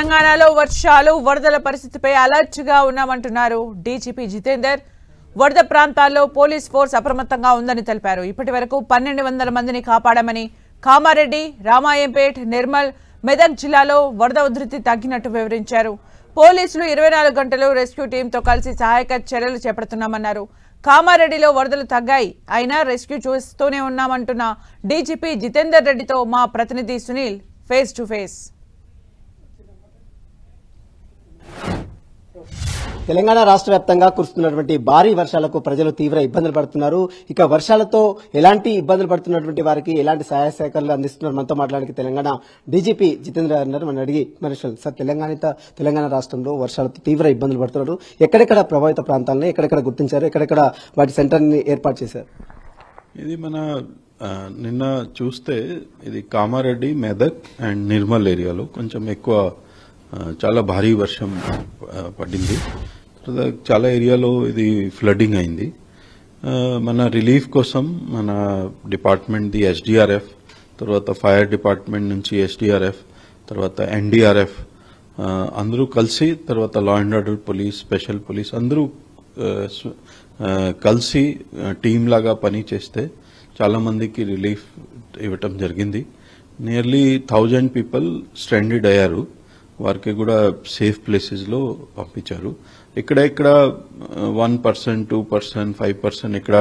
తెలంగాణలో వర్షాలు వరదల పరిస్థితిపై అలర్ట్ గా ఉన్నామంటున్నారు డీజీపీ జితేందర్. వరద ప్రాంతాల్లో పోలీస్ ఫోర్స్ అప్రమత్తంగా ఉందని తెలిపారు. ఇప్పటివరకు 1200 మందిని కాపాడామని, కామారెడ్డి, రామాయంపేట్, నిర్మల్, మెదక్ జిల్లాలో వరద ఉధృతి తగ్గినట్టు వివరించారు. పోలీసులు 24 గంటలు రెస్క్యూ టీంతో కలిసి సహాయక చర్యలు చేపడుతున్నామన్నారు. కామారెడ్డిలో వరదలు తగ్గాయి, అయినా రెస్క్యూ చేస్తూనే ఉన్నామంటున్న డీజీపీ జితేందర్ రెడ్డితో మా ప్రతినిధి Sunil face to face. Telangana రాష్ట్ర వ్యాప్తంగా కురుస్తున్నటువంటి భారీ వర్షాలకు ప్రజలు తీవ్ర ఇబ్బందులు పడుతున్నారు. ఇక వర్షాలతో ఎలాంటి ఇబ్బందులు పడుతున్నటువంటి వారికి ఎలాంటి సహాయ సహకారాలు అందిస్తున్నారు మనతో మాట్లాడానికి తెలంగాణ డీజీపీ జితేంద్ర అన్నారు. మనం అడిగి సార్, తెలంగాణ రాష్ట్రంలో వర్షాలతో తీవ్ర ఇబ్బందులు పడుతున్నారు. ఎక్కడెక్కడ ప్రభావిత ప్రాంతాలను ఎక్కడెక్కడ గుర్తించారు, ఎక్కడెక్కడ వాటి సెంటర్ ని ఏర్పాటు చేశారు? ఇది మన నిన్న చూస్తే ఇది కామారెడ్డి, మెదక్ అండ్ నిర్మల్ ఏరియాలో కొంచెం ఎక్కువ చాలా భారీ వర్షం పడింది. చాలా ఏరియాలో ఇది ఫ్లడ్డింగ్ అయింది. మన రిలీఫ్ కోసం మన డిపార్ట్మెంట్ ది ఎస్డీఆర్ఎఫ్, తర్వాత ఫైర్ డిపార్ట్మెంట్ నుంచి ఎస్డీఆర్ఎఫ్, తర్వాత ఎన్డీఆర్ఎఫ్ అందరూ కలిసి, తర్వాత law and order police, special police అందరూ కలిసి టీం లాగా పని చేస్తే చాలా మందికి రిలీఫ్ ఇవ్వటం జరిగింది. నియర్లీ 1000 పీపుల్ స్ట్రాండెడ్ అయ్యారు. వారికి కూడా సేఫ్ ప్లేసెస్ లో పంపించారు. ఇక్కడ 1%, 2%, 5% ఇక్కడ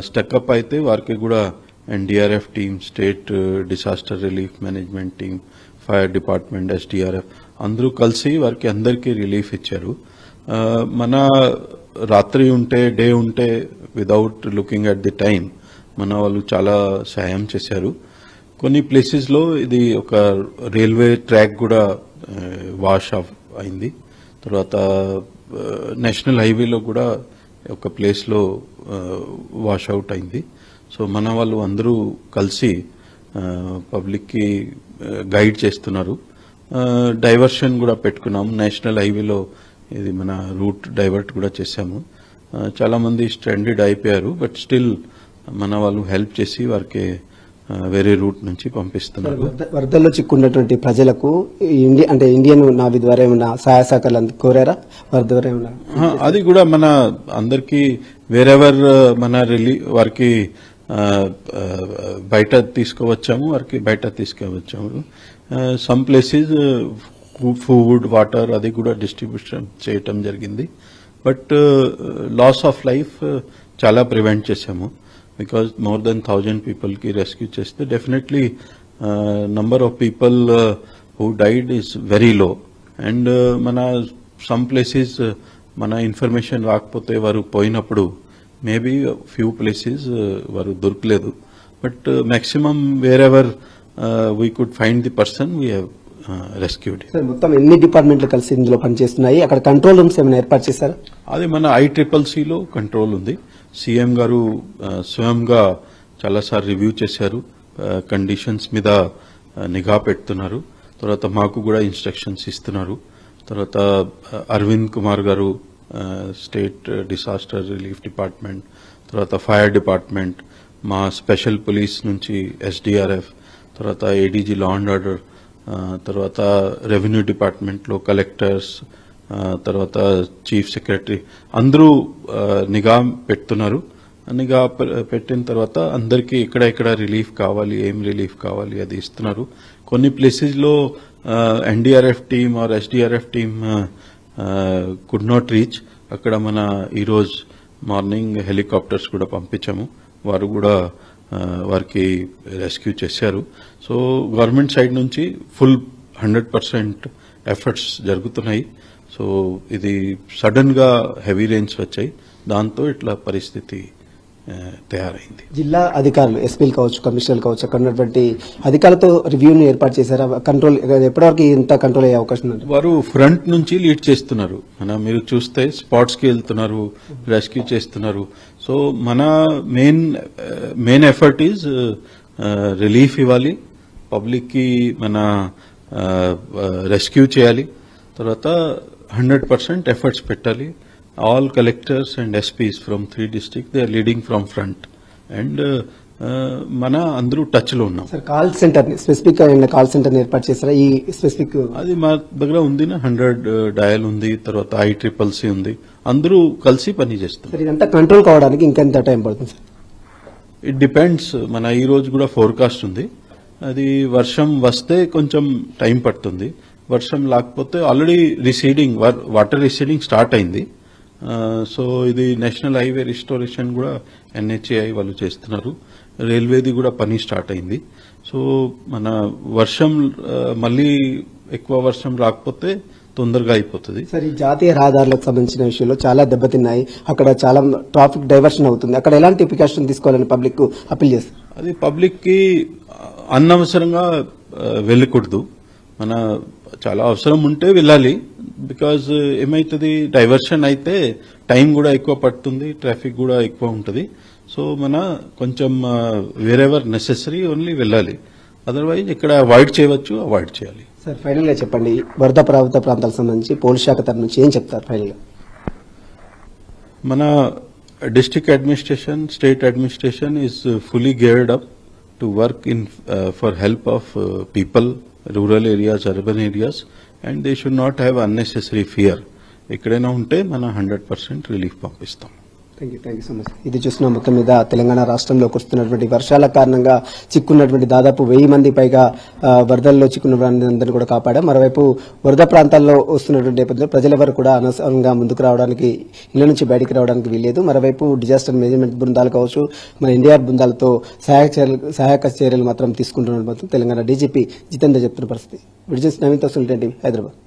స్టక్అప్ అయితే వారికి కూడా NDRF team, state disaster relief management team, fire department, SDRF అందరూ కలిసి వారికి అందరికీ రిలీఫ్ ఇచ్చారు. మన రాత్రి ఉంటే, డే ఉంటే, without looking at the time మన వాళ్ళు చాలా సాయం చేశారు. కొన్ని ప్లేసెస్ లో ఇది ఒక రైల్వే ట్రాక్ కూడా వాష్ ఆఫ్ అయింది. తర్వాత నేషనల్ హైవేలో కూడా ఒక ప్లేస్ లో వాష్ అవుట్ అయింది. సో మన వాళ్ళు అందరూ కలిసి పబ్లిక్ కి గైడ్ చేస్తున్నారు. డైవర్షన్ కూడా పెట్టుకున్నాం. నేషనల్ హైవేలో ఇది మన రూట్ డైవర్ట్ కూడా చేశాము. చాలా మంది స్ట్రాండెడ్ అయిపోయారు, బట్ స్టిల్ మన వాళ్ళు హెల్ప్ చేసి వారికి వేరే రూట్ నుంచి పంపిస్తున్నారు. వరదల్లో చిక్కున్నటువంటి ప్రజలకు ఇండియన్ నావీ ద్వారా ఏమైనా సహాయ సహకారాలు కోరారా? వరద ద్వారా ఏమైనా అది కూడా మన అందరికి వేరెవర్ మన వారికి బయట తీసుకువచ్చాము, వారికి బయట తీసుకువచ్చాము. సమ్ ప్లేసెస్ ఫుడ్, వాటర్ అది కూడా డిస్ట్రిబ్యూషన్ చేయటం జరిగింది. బట్ లాస్ ఆఫ్ లైఫ్ చాలా ప్రివెంట్ చేశాము. Because more than 1000 people ki rescue cheste, definitely number of people who died is very low. And mana some places mana information raakapothe varu poyinappudu maybe few places varu dorkaledu, but maximum wherever we could find the person we have rescued. Sir, మొత్తం ఎన్ని డిపార్ట్మెంట్లు కలిసి ఇందులో పనిచేస్తున్నాయి? అక్కడ control rooms ఏమైనా ఏర్పాటు చేశారా? అది మన ICCC లో కంట్రోల్ ఉంది. సీఎం గారు స్వయంగా చాలాసార్లు రివ్యూ చేశారు. కండిషన్స్ మీద నిఘా పెడుతున్నారు. తర్వాత మాకు కూడా ఇన్స్ట్రక్షన్స్ ఇస్తున్నారు. తర్వాత అరవింద్ కుమార్ గారు స్టేట్ డిసాస్టర్ రిలీఫ్ డిపార్ట్మెంట్, తర్వాత ఫైర్ డిపార్ట్మెంట్, మా స్పెషల్ పోలీస్ నుంచి ఎస్డీఆర్ఎఫ్, తర్వాత ఏడీజీ లా అండ్ ఆర్డర్, తర్వాత రెవెన్యూ డిపార్ట్మెంట్ లో కలెక్టర్స్, తర్వాత చీఫ్ సెక్రటరీ అందరూ నిఘా పెడుతున్నారు. నిఘా పెట్టిన తర్వాత అందరికీ ఎక్కడ రిలీఫ్ కావాలి, ఏం రిలీఫ్ కావాలి అది ఇస్తున్నారు. కొన్ని ప్లేసెస్ లో NDRF team or SDRF team could not reach. అక్కడ మన ఈరోజు మార్నింగ్ హెలికాప్టర్స్ కూడా పంపించాము. వారు కూడా వారికి రెస్క్యూ చేశారు. సో గవర్నమెంట్ సైడ్ నుంచి ఫుల్ 100% ఎఫర్ట్స్ జరుగుతున్నాయి. సో ఇది సడన్ గా హెవీ రెయిన్స్ వచ్చాయి, దాంతో ఇట్లా పరిస్థితి తయారైంది. జిల్లా అధికారులు, ఎస్పీలు కావచ్చు, కమిషనర్లు కావచ్చు, అక్కడ ఉన్నటువంటి అధికారులతో రివ్యూని ఏర్పాటు చేశారా? కంట్రోల్ ఎప్పటివరకు ఇంత కంట్రోల్ అయ్యే అవకాశం ఉంది? వారు ఫ్రంట్ నుంచి లీడ్ చేస్తున్నారు. మీరు చూస్తే స్పాట్స్ కి వెళ్తున్నారు, రెస్క్యూ చేస్తున్నారు. సో మన మెయిన్ ఎఫర్ట్ ఈజ్ రిలీఫ్ ఇవ్వాలి, పబ్లిక్ కి మన రెస్క్యూ చేయాలి. తర్వాత 100% ఎఫర్ట్స్ పెట్టాలి. All collectors and SP's from 3 districts, they are leading from front. And మన అందరూ టచ్ లో ఉన్నాం. Sir call centre specific call centre ఏర్పాటు చేస్తారా? ఈ స్పెసిఫిక్ అది మా దగ్గర ఉంది, 100 డయల్ ఉంది, తర్వాత ICCC ఉంది, అందరూ కలిసి పని చేస్తాం. సార్ ఇదంతా కంట్రోల్ కావడానికి ఇంకెంత టైం పడుతుంది సార్? It depends. మన ఈ రోజు కూడా ఫోర్కాస్ట్ ఉంది, అది వర్షం వస్తే కొంచెం టైం పడుతుంది, వర్షం లేకపోతే already receding water receding start అయింది. సో ఇది నేషనల్ హైవే రిస్టోరేషన్ కూడా NHAI వాళ్ళు చేస్తున్నారు, రైల్వేది కూడా పని స్టార్ట్ అయింది. సో మన వర్షం మళ్ళీ ఎక్కువ వర్షం రాకపోతే తొందరగా అయిపోతుంది. సార్ ఈ జాతీయ రహదారులకు సంబంధించిన విషయంలో చాలా దెబ్బతిన్నాయి, అక్కడ చాలా ట్రాఫిక్ డైవర్షన్ అవుతుంది, అక్కడ ఎలాంటి ప్రికాషన్ తీసుకోవాలని పబ్లిక్ అప్పీల్ చేస్తారు? అది పబ్లిక్ కి అనవసరంగా వెళ్ళకూడదు, మన చాలా అవసరం ఉంటే వెళ్ళాలి. బికాజ్ ఏమైతుంది, డైవర్షన్ అయితే టైం కూడా ఎక్కువ పడుతుంది, ట్రాఫిక్ కూడా ఎక్కువ ఉంటుంది. సో మన కొంచెం వేరెవర్ నెసెసరీ ఓన్లీ వెళ్ళాలి, అదర్వైజ్ ఇక్కడ అవాయిడ్ చేయవచ్చు, అవాయిడ్ చేయాలి. సార్ ఫైనల్ గా చెప్పండి, వరద ప్రభావిత ప్రాంతాలకు సంబంధించి పోలీస్ శాఖ తరఫు నుంచి ఏం చెప్తారు ఫైనల్ గా? మన district administration, state administration is fully geared up to work in for help of people, rural areas, urban areas, and they should not have unnecessary fear. ఎక్కడైనా ఉంటే మన 100% రిలీఫ్ పంపిస్తాం. Thank you so much. ఇది చూసిన మొత్తం మీద తెలంగాణ రాష్ట్రంలో కురుస్తున్నటువంటి వర్షాల కారణంగా చిక్కున్నటువంటి దాదాపు 1000 మంది పైగా వరదల్లో చిక్కున్న వారందరినీ కూడా కాపాడాం. మరోవైపు వరద ప్రాంతాల్లో వస్తున్నటువంటి నేపథ్యంలో ప్రజలెవరు కూడా అనవసరంగా ముందుకు రావడానికి, ఇళ్ల నుంచి బయటికి రావడానికి వీల్లేదు. మరోవైపు డిజాస్టర్ మేనేజ్మెంట్ బృందాలు కావచ్చు, మన ఎన్డీఆర్ బృందాలతో సహాయక చర్యలు మాత్రం తీసుకుంటున్న తెలంగాణ డీజీపీ జితేందర్ చెప్తున్న పరిస్థితి. విడిజన్స్ నవీన్ తో సుల్తాన్ టీవీ, హైదరాబాద్.